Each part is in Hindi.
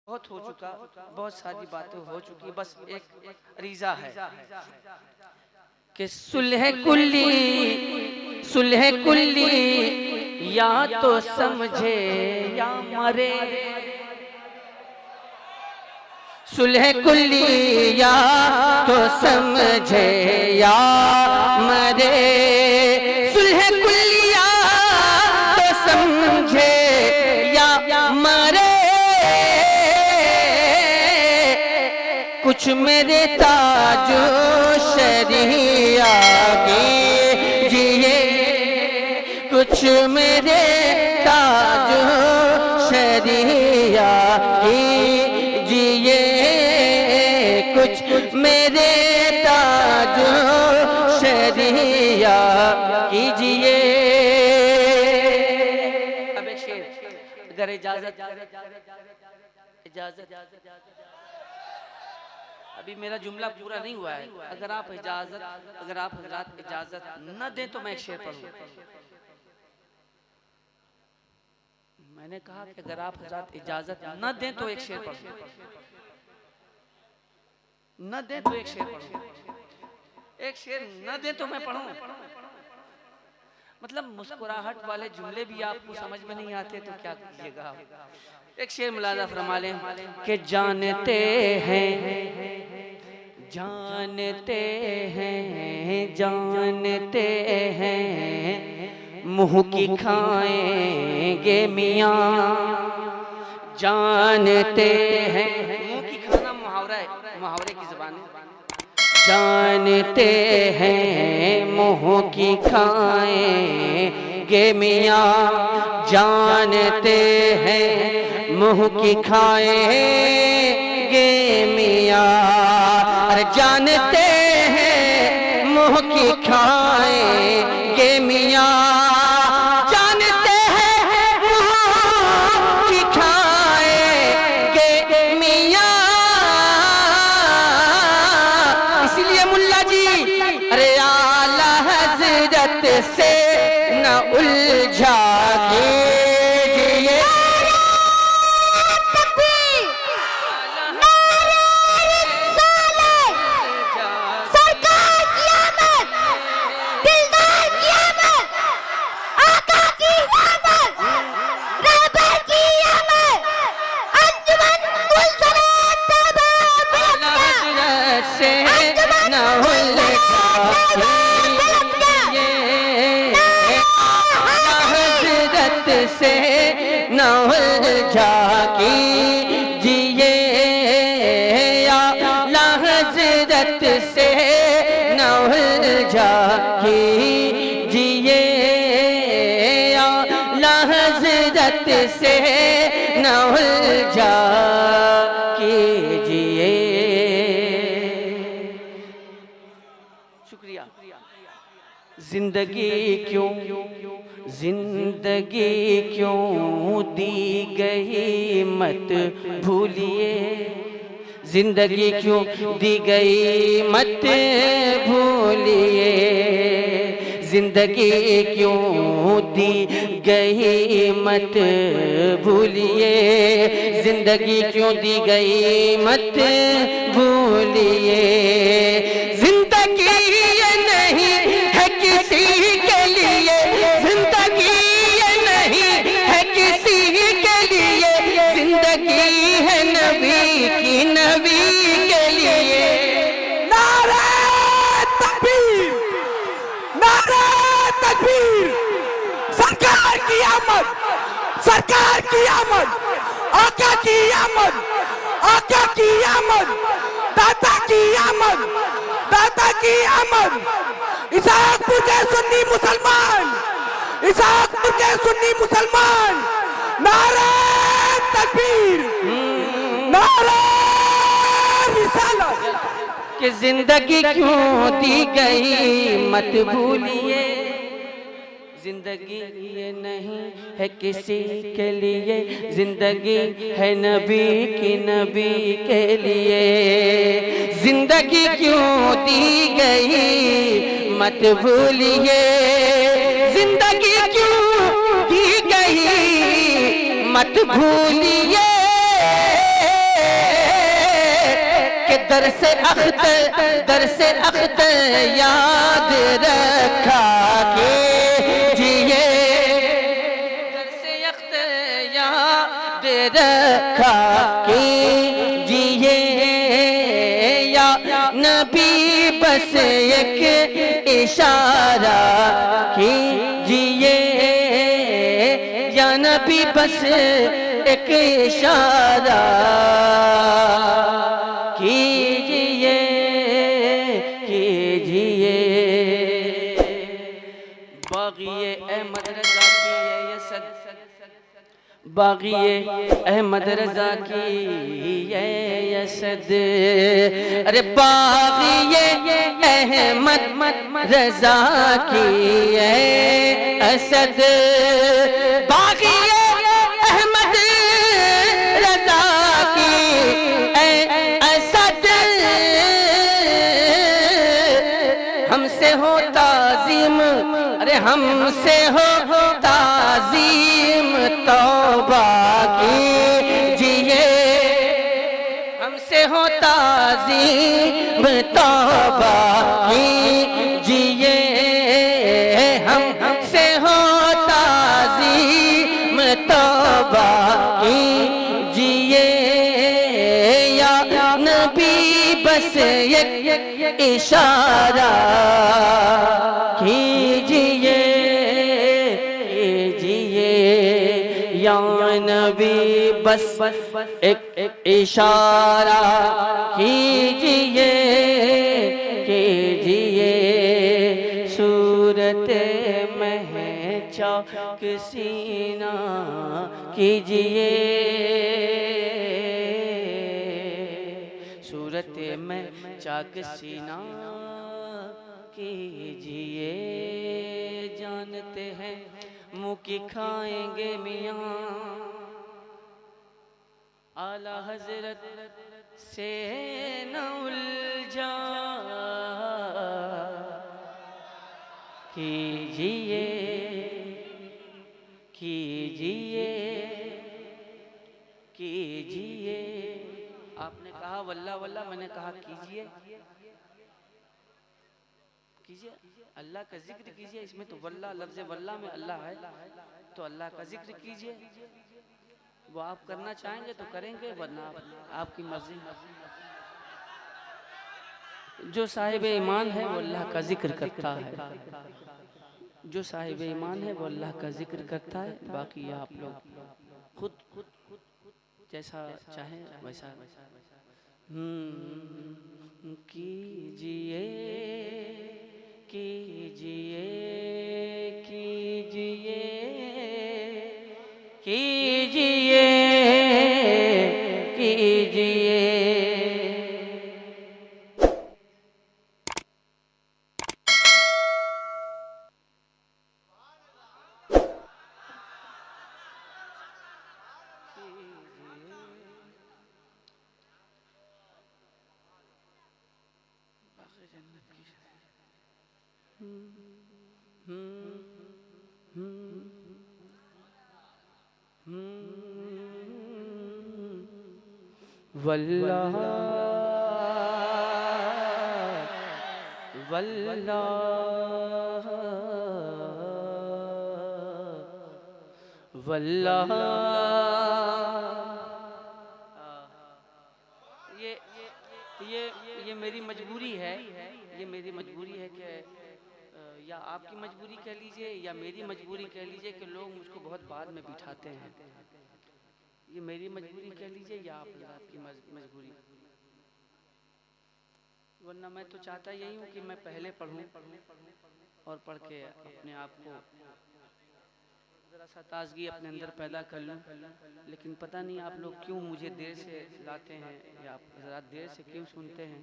बहुत हो चुका, बहुत सारी बातें हो चुकी, बस एक रीजा है कि सुलह कुल्ली या तो समझे या मरे। सुलह कुल्ली या तो समझे या मरे। सुलह कुल्ली या तो समझे या मरे। कुछ मेरे ताजो शरिया कीजिए, कुछ मेरे ताजो शरिया कीजिए, कुछ मेरे ताजो शरिया कीजिए। अब एक शेर, अगर इजाजत अभी मेरा जुमला पूरा नहीं हुआ है, अगर आप हजरात इजाजत न दें तो मैं एक शेर पढ़ूं। मैंने कहा कि अगर आप हजरात इजाजत न दें तो एक शेर पढ़ूं, न दें तो एक शेर पढ़ूं, एक शेर न दें तो मैं पढ़ूं। मतलब मुस्कुराहट वाले जुमले भी आपको समझ में नहीं आते तो क्या कीजिएगा। एक शेर मुलाजा फरमा लें कि जानते हैं मुँह की खाएंगे मियाँ। जानते हैं, मुँह की खाना मुहावरा है, मुहावरे की ज़बान है। जानते हैं मुँह की खाएंगे मियाँ, जानते हैं मुँह की खाएंगे मियाँ। अरे जानते हैं मुँह की खाएंगे मियाँ, जानते हैं मुँह की खाएंगे मियाँ। इसलिए मुल्ला जी अरे आला हजरत से न उलझा कीजिए। से न उलझा कीजिए, आला हज़रत से न उलझा कीजिए, आला हज़रत से न उलझा कीजिए। शुक्रिया। जिंदगी क्यों दी गई मत भूलिए, जिंदगी क्यों दी गई मत भूलिए, जिंदगी क्यों दी गई मत भूलिए, जिंदगी क्यों दी गई मत भूलिए। जिंदगी ये नहीं है किसी के लिए, जिंदगी ये नहीं है किसी के लिए, जिंदगी है नबी की, नबी के लिए। नारे तकबीर, नारे तकबीर। सरकार की आमद, सरकार की आमद, आका की आमद, आका की आमद, दाता की आमद, दाता की आमद। इसाकपुर के सुन्नी मुसलमान, इसाकपुर के सुन्नी मुसलमान, नारे तकबीर, नारे रिसालत। कि जिंदगी क्यों दी गई मत भूलिए, जिंदगी ये नहीं है किसी के लिए, जिंदगी है नबी की, नबी के लिए। जिंदगी क्यों दी गई मत भूलिए, जिंदगी क्यों दी गई मत भूलिए। दर से अख्तर याद रखा कीजिए, दर से अख्तर याद रखा कीजिए या नबी बस एक इशारा कीजिए, या नबी बस एक इशारा कीजिए कीजिए। बाग़ी अहमद रज़ा की है यसद, बाग़ी अहमद रज़ा की है यसद, अरे बाग़ी अहमद रज़ा की है असद, बाग़ी अहमद रज़ा की है असद, हमसे हो ताज़ीम, अरे हमसे हो ताज़ीम तौबा कीजिए, हमसे हो ताज़ीम तौबा कीजिए, हमसे हो ताज़ीम तौबा कीजिए या नबी बस एक इशारा कीजिए कीजिए, या नबी बस एक इशारा कीजिए कीजिए। सूरत में चौक सीना कीजिए, सूरत में चाक सीना कीजिए, जानते हैं मुँह की खाएंगे मियाँ, आला हजरत से न उलझा कीजिए कीजिए कीजिए। आपने कहा वल्ला वल्ला, मैंने कहा कीजिए कीजिए, अल्लाह का जिक्र कीजिए, इसमें तो वल्ला लफ्ज़ वल्ला में अल्लाह है, तो अल्लाह का जिक्र कीजिए। वो आप करना चाहेंगे तो करेंगे, वरना आपकी मर्जी। जो साहिब ईमान है वो अल्लाह का जिक्र करता है, जो साहिब ईमान है वो अल्लाह का जिक्र करता है। बाकी आप लोग खुद जैसा चाहें वैसा कीजिए कीजिए कीजिए कीजिए कीजिए। वल्लाह वल्लाह वल्लाह। ये मेरी मजबूरी है, ये मेरी मजबूरी है कि या आपकी मजबूरी कह लीजिए या मेरी मजबूरी कह लीजिए कि लोग मुझको बहुत बाद में बिठाते हैं। ये मेरी मजबूरी कह लीजिए या आपकी मजबूरी, वरना मैं तो चाहता यही हूँ कि मैं पहले पढ़ूँ और पढ़ के अपने आप को ज़रा सा ताजगी अपने अंदर पैदा कर लूँ। लेकिन पता नहीं आप लोग क्यों मुझे देर से लाते हैं या आप ज़रा देर से क्यों सुनते हैं,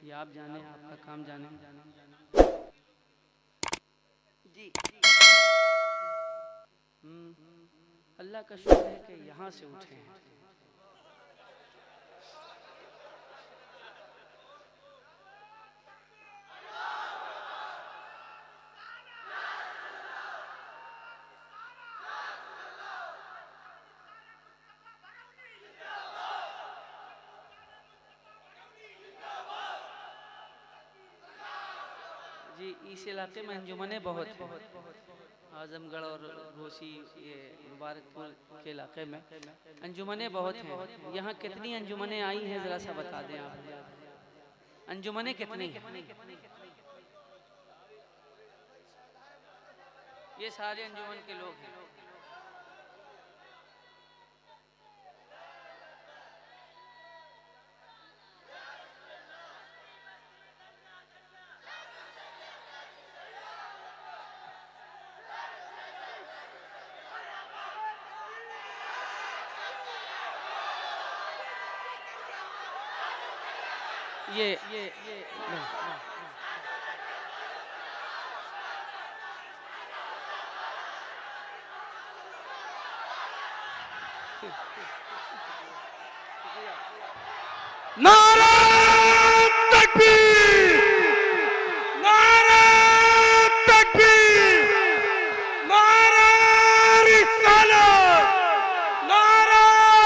या आप जाने, आपका काम जाने। जी अल्लाह का शुक्र है कि यहाँ से उठे हैं। जी, इस इलाके में अंजुमने बहुत हैं। आजमगढ़ और घोसी, ये मुबारकपुर के इलाके में अंजुमने बहुत हैं। यहाँ कितनी अंजुमने आई हैं ज़रा सा बता दें आप। अंजुमने कितनी हैं? ये सारे अंजुमन के लोग हैं। ये नारा तकबीर, नारा तकबीर, नारा रिसालत, नारा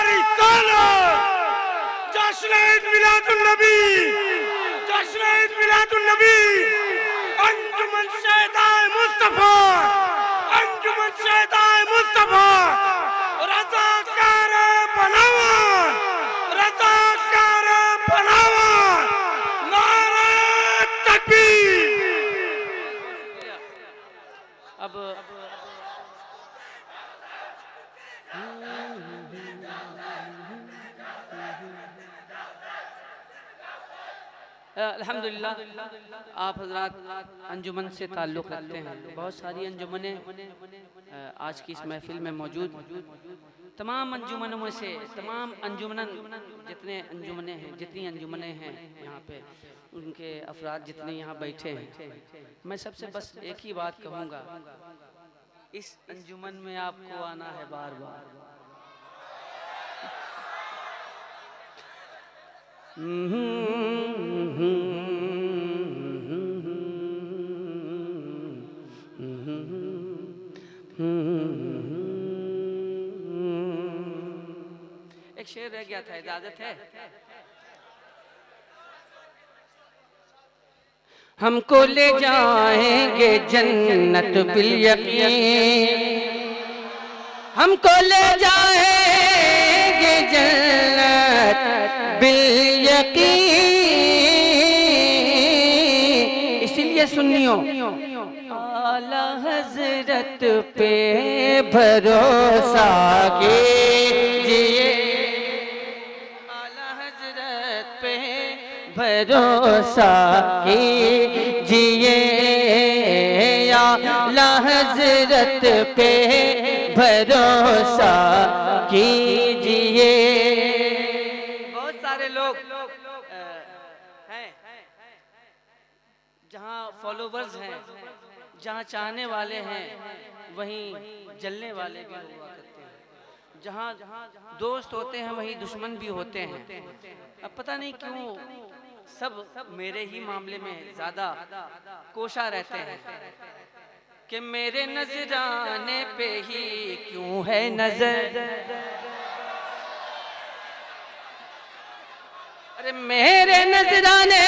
रिसालत। जश्न ईद मिलादुन नबी, जश्न ईद मिलादुन नबी। अंजुमन शहदाए मुस्तफा, अंजुमन शहदाए मुस्तफा। रज़ाकार बनावा, रज़ाकार बनावा। नारा तकबीर। अब अल्हम्दुलिल्लाह आप हजरात अंजुमन से ताल्लुक़ रखते हैं। बहुत सारी अंजुमने आज की इस महफिल में मौजूद। तमाम अंजुमनों में से तमाम अंजुमन जितने अंजुमने हैं, जितनी अंजुमने हैं यहाँ पे, उनके अफराद जितने यहाँ बैठे हैं, मैं सबसे बस एक ही बात कहूँगा, इस अंजुमन में आपको आना है बार बार। एक शेर रह गया था, इजाजत है? हमको ले जाएंगे जन्नत बिल यकीन, हमको ले जाएंगे जन्नत बिल यकीन। इसीलिए सुन्नियों आला हजरत पे भरोसा कीजिए, आला हजरत पे भरोसा कीजिए, आला हजरत पे भरोसा कीजिए। बहुत सारे लोग हैं जहाँ फॉलोवर्स हैं, जहाँ चाहने वाले हैं, वहीं जलने वाले भी हुआ करते हैं। जहाँ दोस्त होते हैं वहीं दुश्मन भी होते हैं। अब पता नहीं क्यों सब मेरे ही मामले में ज़्यादा कोशा रहते हैं कि मेरे नजराने पे ही क्यों है नजर, अरे मेरे नजराने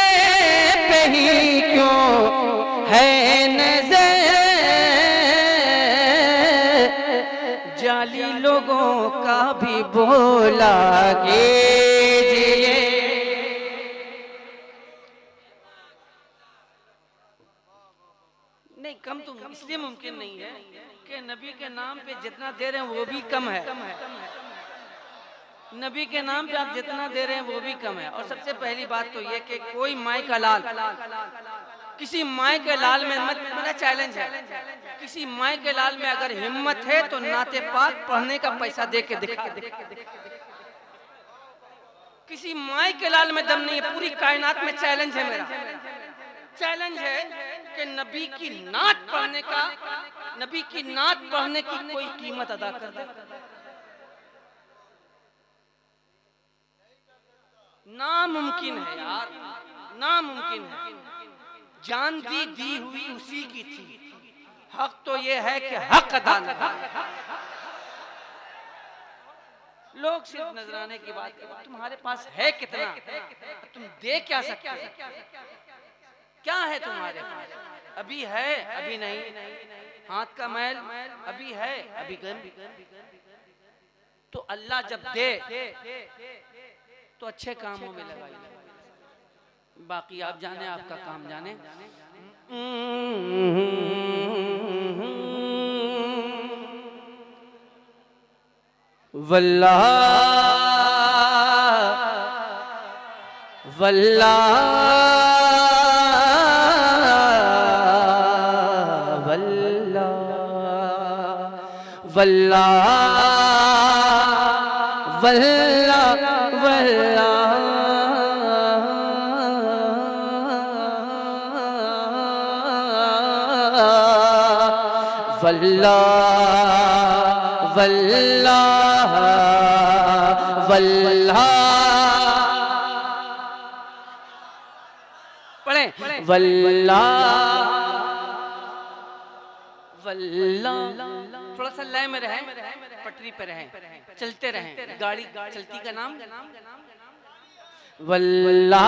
पे ही क्यों है नजर। जाली लोगों का भी बोला कीजिए, नहीं कम तो इसलिए मुमकिन नहीं है कि नबी के नाम पे जितना दे रहे हैं वो भी कम है। नबी के नाम पे आप जितना दे रहे हैं वो भी कम है। और सबसे पहली बात तो ये कि कोई माई का लाल किसी माई के लाल में मत, मेरा चैलेंज है, किसी माई के लाल में अगर हिम्मत है तो नाते पाक पढ़ने का पैसा दे के दिखा। किसी माई के लाल में दम नहीं है, पूरी कायनात में चैलेंज है, मेरा चैलेंज है कि नबी की नात पढ़ने का, नबी की नात पढ़ने की कोई कीमत अदा कर दे। नामुमकिन है यार, नामुमकिन है। जान दी हुई उसी की थी। हक तो ये है कि हक अदा न हो। लोग सिर्फ नजराने की बात करते, तुम्हारे पास है कितना, तुम दे क्या सकते हो। क्या है तुम्हारे पास? अभी है, अभी नहीं। हाथ का मैल अभी है, अभी गंद। तो अल्लाह जब दे तो अच्छे कामों में लगाइए। बाकी आप जाने, आपका काम जाने। वल्लाह वल्लाह वल्लाह वल्लाह वल्लाह वल्लाह वल्लाह वल्लाह वल्लाह पढ़े वल्लाह वल्लाह। थोड़ा सा लय में रहे, पटरी पे रहे, चलते रहे, गाड़ी चलती का नाम वल्लाह।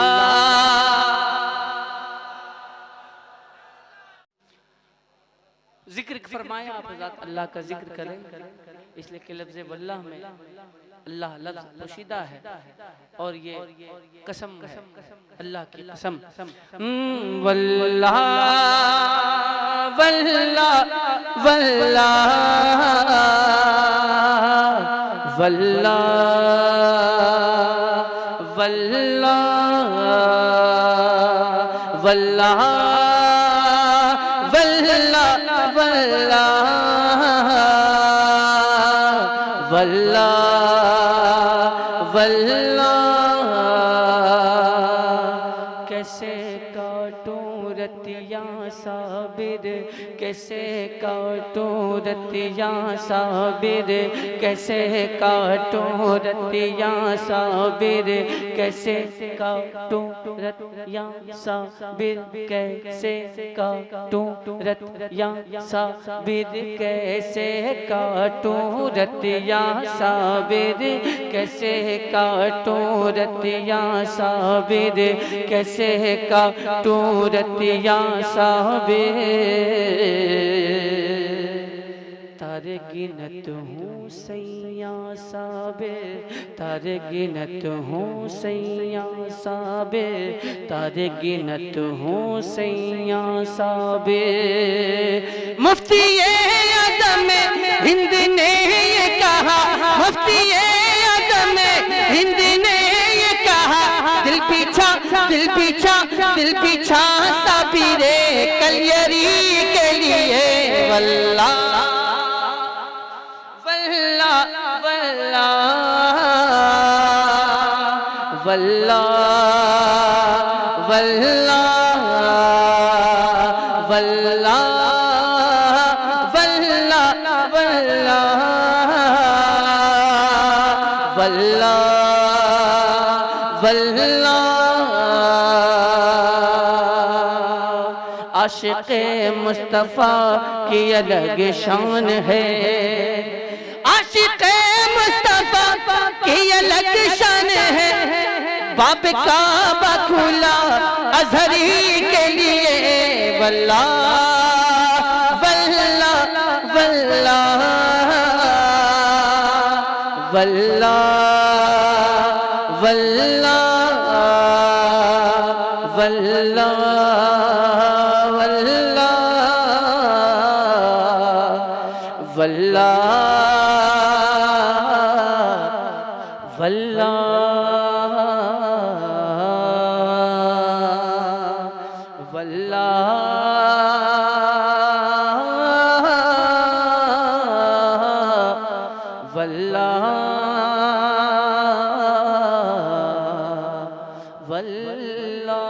जिक्र फरमाया आप हज़रात, अल्लाह का जिक्र करें, इसलिए कि लफ्ज़ वल्लाह में अल्लाह लफ्ज़ पोशीदा है और ये कसम है, अल्लाह की कसम। वल्लाह वल्लाह वल्लाह वल्लाह वल्लाह वल्लाह वल्लाह वल्लाह। कैसे काटूं रतियाँ साबिर, कैसे काटूं रतियाँ साबिर, कैसे काटूं रतियाँ साबिर, कैसे काटूं रतियाँ साबिर, कैसे काटूं रतियाँ साबिर, कैसे काटूं रतियाँ साबिर, कैसे काटूं रतियाँ साबिर, कैसे काटूं रतियाँ साबिर। तारे गिनत हूँ सैया साबिर, तारे गिनत हूँ सैया साबिर, तारे गिनत हूँ सैया साबिर। मुफ्ती आदम हिंद ने ये कहा, मुफ्ती आदम हिंद ने ये कहा, दिल पीछा दिल पीछा दिल पीछा साबिरे कलियरी के लिए। वल्लाह वल्लाह वल्लाह वल्लाह वल्लाह वल्लाह वल्लाह वल्लाह वल्लाह। आशिक़े मुस्तफ़ा की अलग शान है, आशिक़े मुस्तफ़ा की अलग शान है। बाब काबा खुला अज़हरी के लिए। वल्लाह वल्लाह वल्लाह वल्लाह वल्लाह वल्लाह वल्लाह वल्लाह वल्लाह वल्लाह।